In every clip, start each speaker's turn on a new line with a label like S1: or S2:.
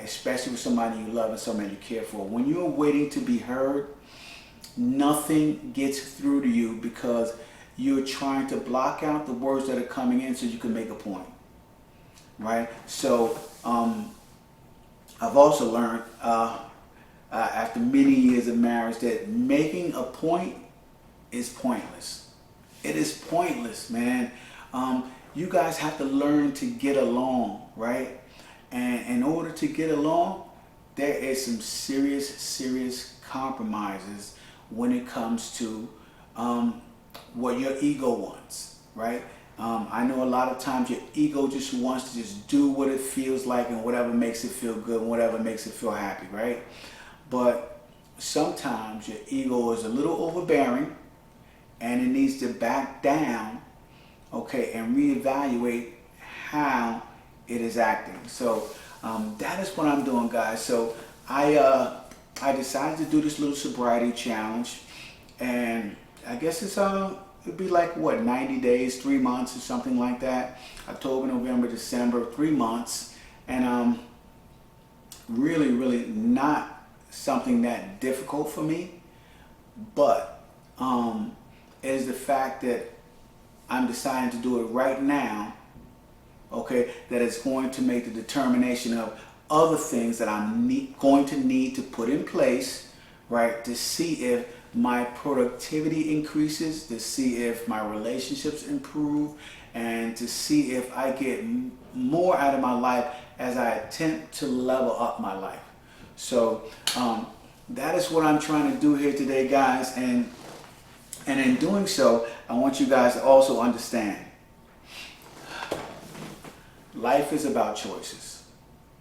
S1: Especially with somebody you love and somebody you care for. When you're waiting to be heard, nothing gets through to you because you're trying to block out the words that are coming in so you can make a point, right? So I've also learned after many years of marriage that making a point is pointless. It is pointless, man. You guys have to learn to get along, right? And in order to get along, there is some serious compromises when it comes to what your ego wants, right? I know a lot of times your ego just wants to just do what it feels like and whatever makes it feel good and whatever makes it feel happy, right? But sometimes your ego is a little overbearing and it needs to back down, okay, and reevaluate how it is acting. So that is what I'm doing, guys. So I decided to do this little sobriety challenge, and I guess it'd be like what, 90 days, 3 months or something like that. October, November, December, 3 months, and really not something that difficult for me, but it is the fact that I'm deciding to do it right now, okay, that is going to make the determination of other things that I'm going to need to put in place, right, to see if my productivity increases, to see if my relationships improve, and to see if I get more out of my life as I attempt to level up my life. So that is what I'm trying to do here today, guys, and in doing so, I want you guys to also understand life is about choices,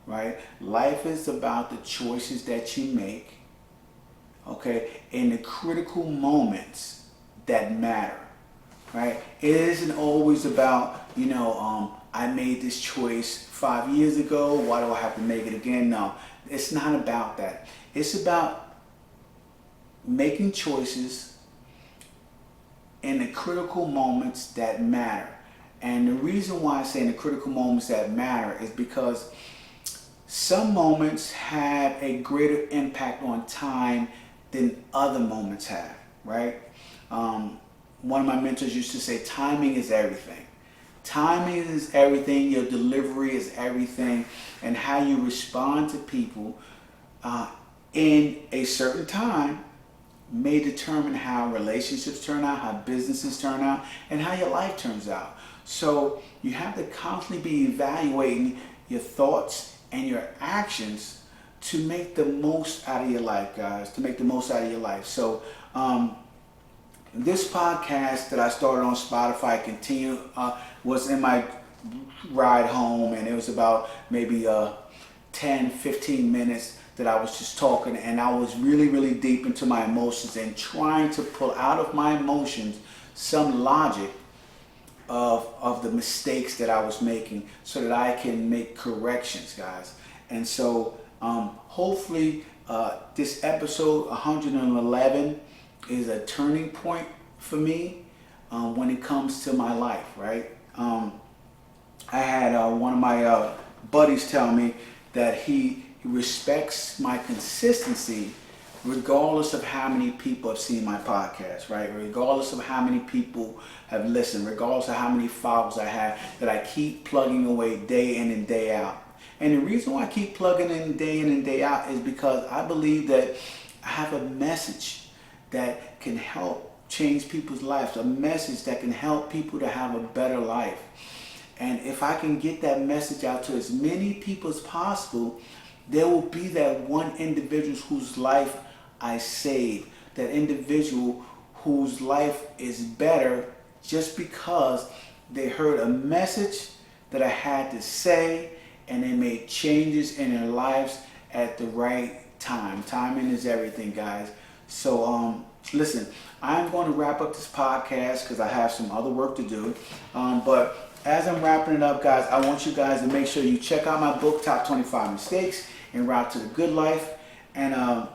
S1: right? Life is about the choices that you make, okay, in the critical moments that matter, right? It isn't always about, I made this choice 5 years ago, why do I have to make it again? No, it's not about that. It's about making choices in the critical moments that matter. And the reason why I say in the critical moments that matter is because some moments have a greater impact on time than other moments have, right? One of my mentors used to say, timing is everything. Timing is everything, your delivery is everything, and how you respond to people in a certain time may determine how relationships turn out, how businesses turn out, and how your life turns out. So you have to constantly be evaluating your thoughts and your actions to make the most out of your life, guys, to make the most out of your life. So this podcast that I started on Spotify was in my ride home, and it was about maybe 10-15 minutes that I was just talking, and I was really deep into my emotions and trying to pull out of my emotions some logic of the mistakes that I was making so that I can make corrections, guys. And so hopefully this episode 111 is a turning point for me when it comes to my life, right? I had one of my buddies tell me that he respects my consistency regardless of how many people have seen my podcast, right? Regardless of how many people have listened, regardless of how many followers I have, that I keep plugging away day in and day out. And the reason why I keep plugging in and day out is because I believe that I have a message that can help change people's lives, a message that can help people to have a better life. And if I can get that message out to as many people as possible, there will be that one individual whose life I saved, that individual whose life is better just because they heard a message that I had to say and they made changes in their lives at the right time. Timing is everything, guys. So listen, I'm going to wrap up this podcast because I have some other work to do. But as I'm wrapping it up, guys, I want you guys to make sure you check out my book, Top 25 Mistakes En Route to the Good Life. And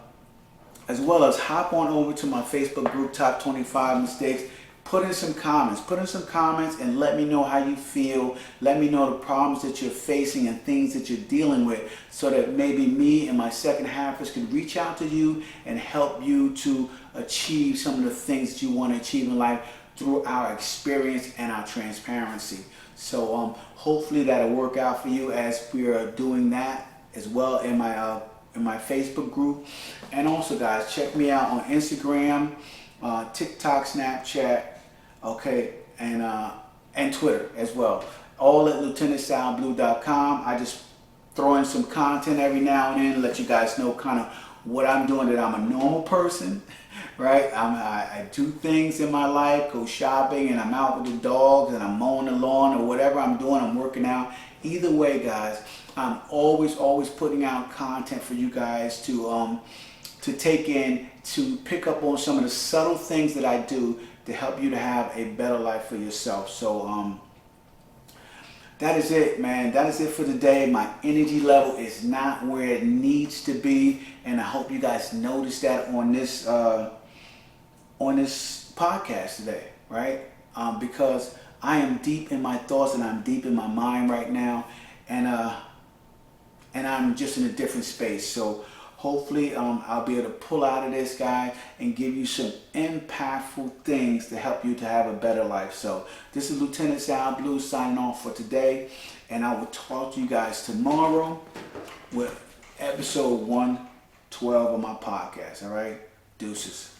S1: as well as hop on over to my Facebook group, Top 25 Mistakes. put in some comments. Put in some comments and let me know how you feel. Let me know the problems that you're facing and things that you're dealing with, so that maybe me and my second halfers can reach out to you and help you to achieve some of the things that you want to achieve in life through our experience and our transparency. So hopefully that'll work out for you as we are doing that as well in my Facebook group. And also, guys, check me out on Instagram, TikTok, Snapchat, okay, and Twitter as well. All at lieutenantsalblue.com. I just throw in some content every now and then to let you guys know kind of what I'm doing, that I'm a normal person, right? I do things in my life, go shopping, and I'm out with the dogs, and I'm mowing the lawn, or whatever I'm doing, I'm working out. Either way, guys, I'm always putting out content for you guys to take in, to pick up on some of the subtle things that I do to help you to have a better life for yourself. So that is it, man. That is it for today. My energy level is not where it needs to be, and I hope you guys notice that on this podcast today, right? Because I am deep in my thoughts and I'm deep in my mind right now, and I'm just in a different space. So hopefully I'll be able to pull out of this, guy, and give you some impactful things to help you to have a better life. So this is Lieutenant Sal Blue signing off for today, and I will talk to you guys tomorrow with episode 112 of my podcast. All right, deuces.